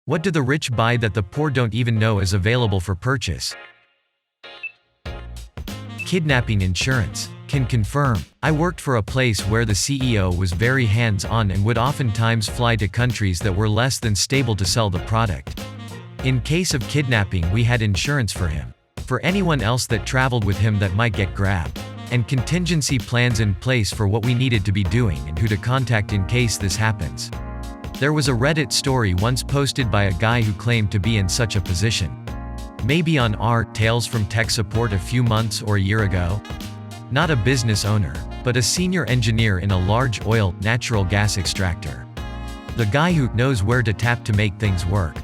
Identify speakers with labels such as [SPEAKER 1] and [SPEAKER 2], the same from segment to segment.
[SPEAKER 1] What do the rich buy that the poor don't even know is available for purchase? Kidnapping insurance. Can confirm. I worked for a place where the CEO was very hands-on and would oftentimes fly to countries that were less than stable to sell the product. In case of kidnapping, we had insurance for him. For anyone else that traveled with him that might get grabbed. And contingency plans in place for what we needed to be doing and who to contact in case this happens. There was a Reddit story once posted by a guy who claimed to be in such a position. Maybe on our Tales from Tech Support a few months or a year ago. Not a business owner, but a senior engineer in a large oil, natural gas extractor. The guy who knows where to tap to make things work.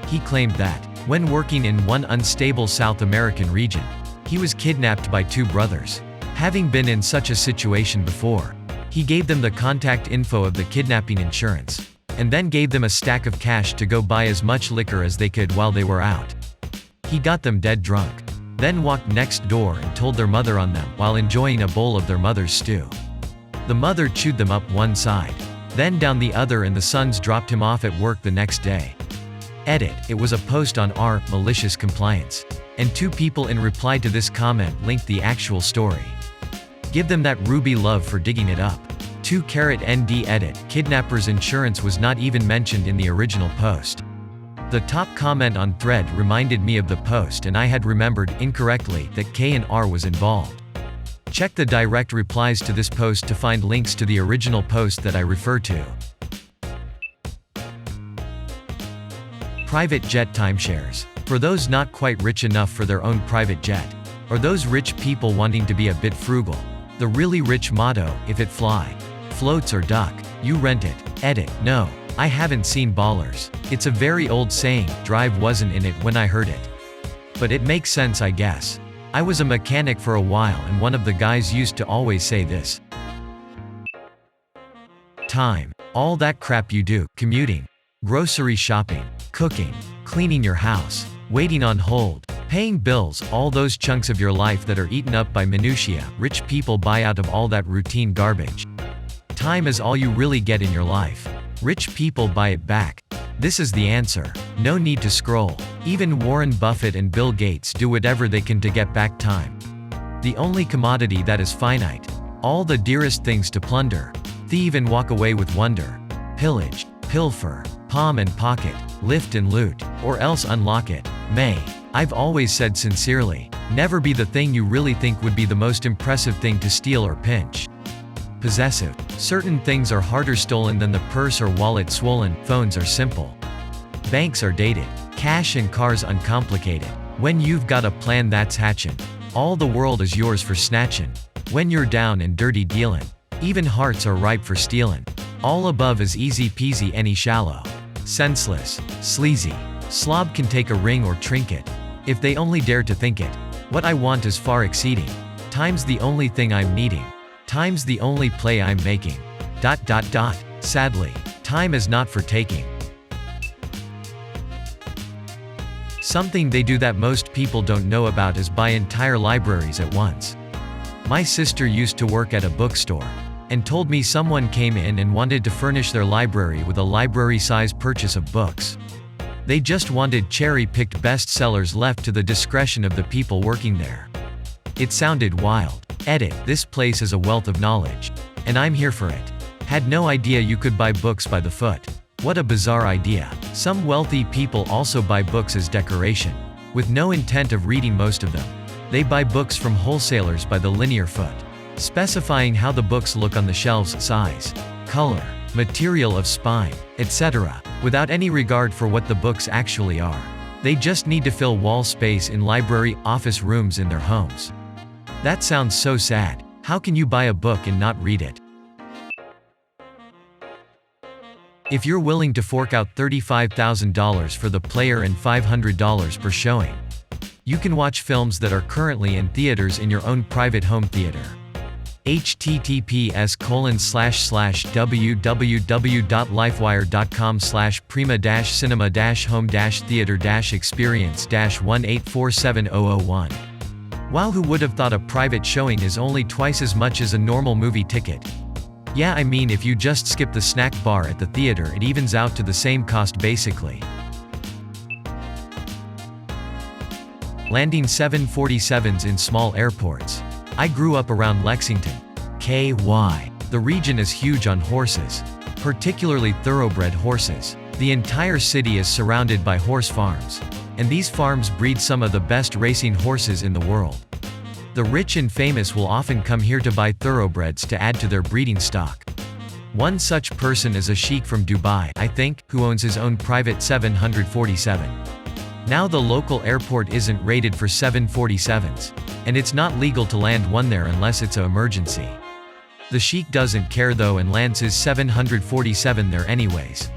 [SPEAKER 1] He claimed that, when working in one unstable South American region, he was kidnapped by two brothers. Having been in such a situation before, he gave them the contact info of the kidnapping insurance, and then gave them a stack of cash to go buy as much liquor as they could while they were out. He got them dead drunk, then walked next door and told their mother on them while enjoying a bowl of their mother's stew. The mother chewed them up one side, then down the other, and the sons dropped him off at work the next day. Edit. It was a post on our malicious compliance, and two people in reply to this comment linked the actual story. Give them that ruby love for digging it up. 2*ND edit. Kidnappers insurance was not even mentioned in the original post. The top comment on thread reminded me of the post, and I had remembered incorrectly that K&R was involved. Check the direct replies to this post to find links to the original post that I refer to. Private jet timeshares. For those not quite rich enough for their own private jet, or those rich people wanting to be a bit frugal, the really rich motto, if it fly, floats or duck, you rent it. Edit. No, I haven't seen Ballers. It's a very old saying, Drive wasn't in it when I heard it. But it makes sense, I guess. I was a mechanic for a while, and one of the guys used to always say this. Time. All that crap you do, commuting, grocery shopping, cooking, cleaning your house, waiting on hold, paying bills, all those chunks of your life that are eaten up by minutiae, rich people buy out of all that routine garbage. Time is all you really get in your life. Rich people buy it back. This is the answer. No need to scroll. Even Warren Buffett and Bill Gates do whatever they can to get back time. The only commodity that is finite. All the dearest things to plunder. Thieve and walk away with wonder. Pillage, pilfer, palm and pocket, lift and loot, or else unlock it. May. I've always said sincerely, never be the thing you really think would be the most impressive thing to steal or pinch. Possessive. Certain things are harder stolen than the purse or wallet swollen. Phones are simple. Banks are dated. Cash and cars uncomplicated. When you've got a plan that's hatchin', all the world is yours for snatchin'. When you're down and dirty dealin', even hearts are ripe for stealin'. All above is easy peasy, any shallow. Senseless. Sleazy. Slob can take a ring or trinket, if they only dare to think it. What I want is far exceeding. Time's the only thing I'm needing. Time's the only play I'm making. ... Sadly, time is not for taking. Something they do that most people don't know about is buy entire libraries at once. My sister used to work at a bookstore, and told me someone came in and wanted to furnish their library with a library-size purchase of books. They just wanted cherry-picked bestsellers left to the discretion of the people working there. It sounded wild. Edit. This place is a wealth of knowledge, and I'm here for it. Had no idea you could buy books by the foot. What a bizarre idea. Some wealthy people also buy books as decoration, with no intent of reading most of them. They buy books from wholesalers by the linear foot, specifying how the books look on the shelves, size, color, material of spine, etc., without any regard for what the books actually are. They just need to fill wall space in library, office rooms in their homes. That sounds so sad. How can you buy a book and not read it? If you're willing to fork out $35,000 for the player and $500 per showing, you can watch films that are currently in theaters in your own private home theater. https://www.lifewire.com/prima-cinema-home-theater-experience-1847001. Wow, who would have thought a private showing is only twice as much as a normal movie ticket? Yeah, I mean, if you just skip the snack bar at the theater, it evens out to the same cost basically. landing 747s in small airports. I grew up around Lexington, KY. The region is huge on horses, particularly thoroughbred horses. The entire city is surrounded by horse farms, and these farms breed some of the best racing horses in the world. The rich and famous will often come here to buy thoroughbreds to add to their breeding stock. One such person is a sheik from Dubai, I think, who owns his own private 747. Now the local airport isn't rated for 747s, and it's not legal to land one there unless it's an emergency. The sheik doesn't care though and lands his 747 there anyways.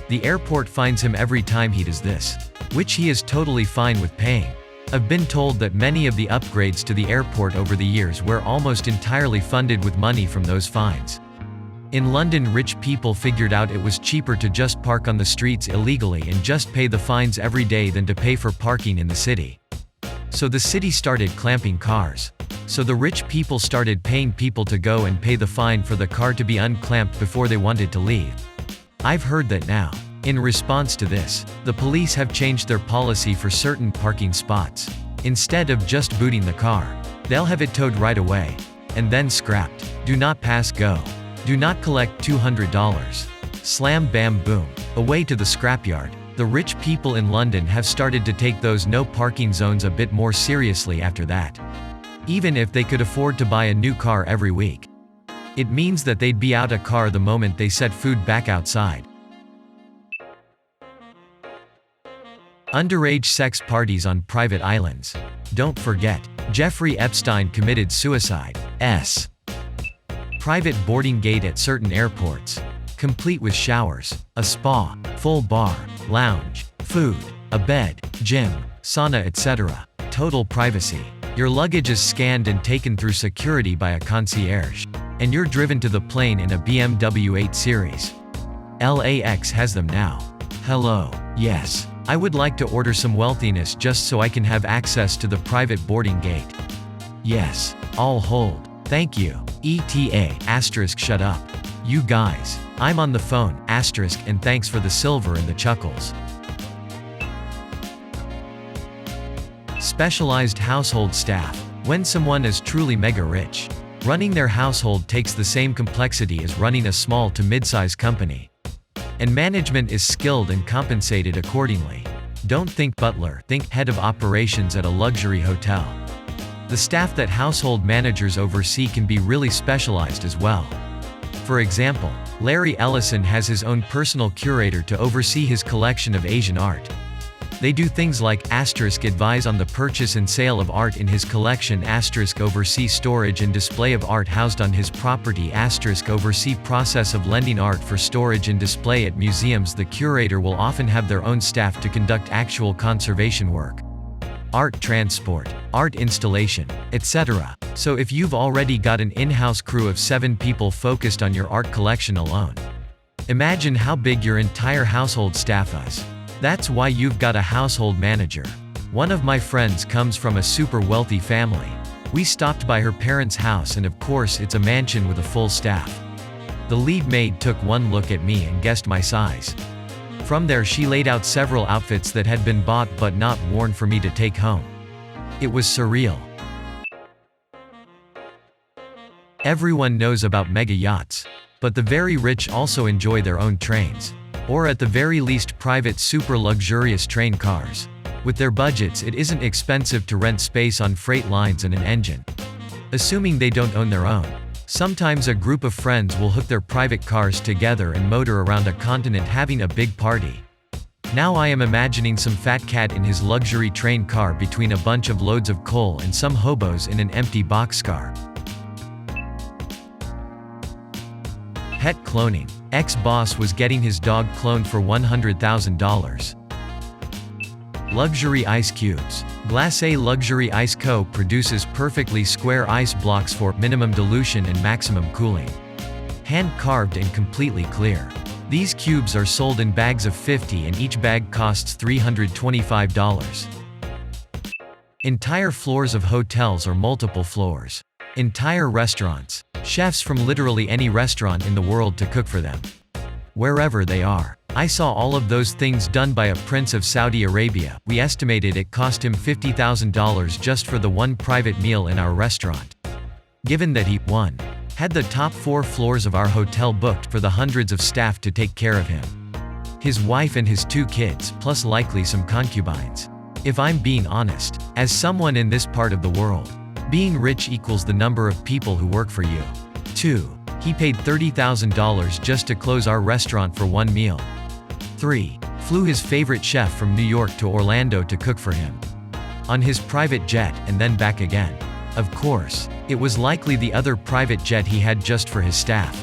[SPEAKER 1] The airport fines him every time he does this, which he is totally fine with paying. I've been told that many of the upgrades to the airport over the years were almost entirely funded with money from those fines. In London, rich people figured out it was cheaper to just park on the streets illegally and just pay the fines every day than to pay for parking in the city. So the city started clamping cars. So the rich people started paying people to go and pay the fine for the car to be unclamped before they wanted to leave. I've heard that now, in response to this, the police have changed their policy for certain parking spots. Instead of just booting the car, they'll have it towed right away, and then scrapped. Do not pass go. Do not collect $200. Slam bam boom. Away to the scrapyard. The rich people in London have started to take those no parking zones a bit more seriously after that. Even if they could afford to buy a new car every week. It means that they'd be out a car the moment they set food back outside. Underage sex parties on private islands. Don't forget, Jeffrey Epstein committed suicide. Private boarding gate at certain airports. Complete with showers, a spa, full bar, lounge, food, a bed, gym, sauna, etc. Total privacy. Your luggage is scanned and taken through security by a concierge. And you're driven to the plane in a BMW 8 Series. LAX has them now. Hello. Yes. I would like to order some wealthiness just so I can have access to the private boarding gate. Yes. I'll hold. Thank you. ETA. Asterisk shut up. You guys. I'm on the phone. Asterisk and thanks for the silver and the chuckles. Specialized household staff. When someone is truly mega rich, running their household takes the same complexity as running a small to mid-size company. And management is skilled and compensated accordingly. Don't think butler, think head of operations at a luxury hotel. The staff that household managers oversee can be really specialized as well. For example, Larry Ellison has his own personal curator to oversee his collection of Asian art. They do things like advise on the purchase and sale of art in his collection, oversee storage and display of art housed on his property, oversee process of lending art for storage and display at museums. The curator will often have their own staff to conduct actual conservation work, art transport, art installation, etc. So if you've already got an in-house crew of 7 people focused on your art collection alone, imagine how big your entire household staff is. That's why you've got a household manager. One of my friends comes from a super wealthy family. We stopped by her parents' house and of course it's a mansion with a full staff. The lead maid took one look at me and guessed my size. From there she laid out several outfits that had been bought but not worn for me to take home. It was surreal. Everyone knows about mega yachts, but the very rich also enjoy their own trains. Or at the very least private super luxurious train cars. With their budgets it isn't expensive to rent space on freight lines and an engine. Assuming they don't own their own. Sometimes a group of friends will hook their private cars together and motor around a continent having a big party. Now I am imagining some fat cat in his luxury train car between a bunch of loads of coal and some hobos in an empty boxcar. Pet cloning. Ex-boss was getting his dog cloned for $100,000. Luxury ice cubes. Glacé Luxury Ice Co. produces perfectly square ice blocks for minimum dilution and maximum cooling. Hand-carved and completely clear. These cubes are sold in bags of 50 and each bag costs $325. Entire floors of hotels or multiple floors. Entire restaurants. Chefs from literally any restaurant in the world to cook for them. Wherever they are. I saw all of those things done by a prince of Saudi Arabia. We estimated it cost him $50,000 just for the one private meal in our restaurant. Given that he, 1. had the top 4 floors of our hotel booked for the hundreds of staff to take care of him, his wife and his 2 kids, plus likely some concubines. If I'm being honest, as someone in this part of the world, being rich equals the number of people who work for you. 2. He paid $30,000 just to close our restaurant for one meal. 3. Flew his favorite chef from New York to Orlando to cook for him, on his private jet, and then back again. Of course, it was likely the other private jet he had just for his staff,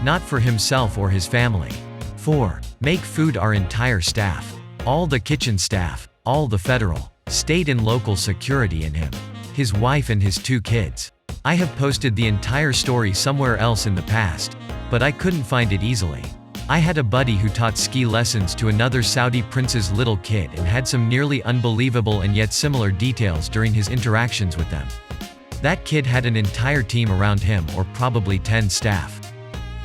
[SPEAKER 1] not for himself or his family. 4. Make food our entire staff. All the kitchen staff, all the federal, state and local security and him, his wife and his 2 kids. I have posted the entire story somewhere else in the past, but I couldn't find it easily. I had a buddy who taught ski lessons to another Saudi prince's little kid and had some nearly unbelievable and yet similar details during his interactions with them. That kid had an entire team around him, or probably 10 staff.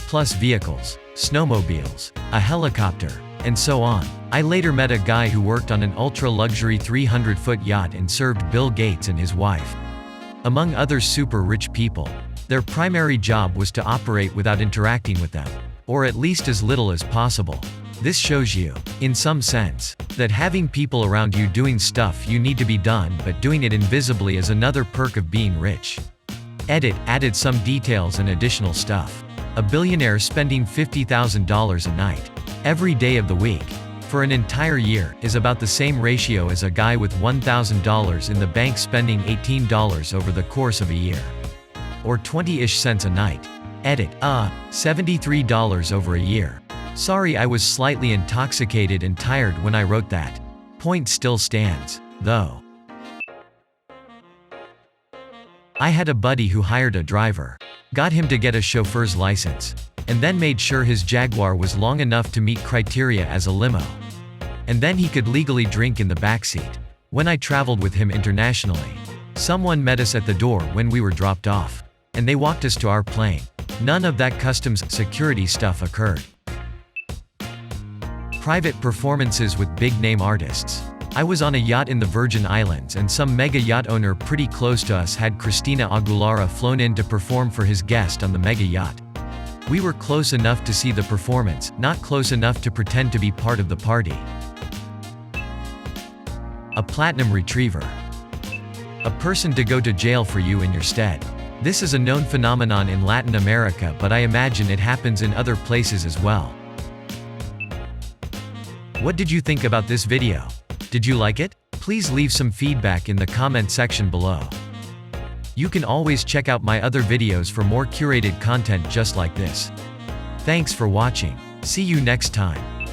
[SPEAKER 1] Plus vehicles, snowmobiles, a helicopter, and so on. I later met a guy who worked on an ultra-luxury 300-foot yacht and served Bill Gates and his wife, among other super rich people. Their primary job was to operate without interacting with them, or at least as little as possible. This shows you, in some sense, that having people around you doing stuff you need to be done but doing it invisibly is another perk of being rich. Edit added some details and additional stuff. A billionaire spending $50,000 a night, every day of the week, for an entire year, is about the same ratio as a guy with $1,000 in the bank spending $18 over the course of a year. Or 20-ish cents a night. Edit, $73 over a year. Sorry, I was slightly intoxicated and tired when I wrote that. Point still stands, though. I had a buddy who hired a driver, got him to get a chauffeur's license, and then made sure his Jaguar was long enough to meet criteria as a limo. And then he could legally drink in the backseat. When I traveled with him internationally, someone met us at the door when we were dropped off, and they walked us to our plane. None of that customs security stuff occurred. Private performances with big-name artists. I was on a yacht in the Virgin Islands and some mega yacht owner pretty close to us had Christina Aguilera flown in to perform for his guest on the mega yacht. We were close enough to see the performance, not close enough to pretend to be part of the party. A platinum retriever. A person to go to jail for you in your stead. This is a known phenomenon in Latin America, but I imagine it happens in other places as well. What did you think about this video? Did you like it? Please leave some feedback in the comment section below. You can always check out my other videos for more curated content just like this. Thanks for watching. See you next time.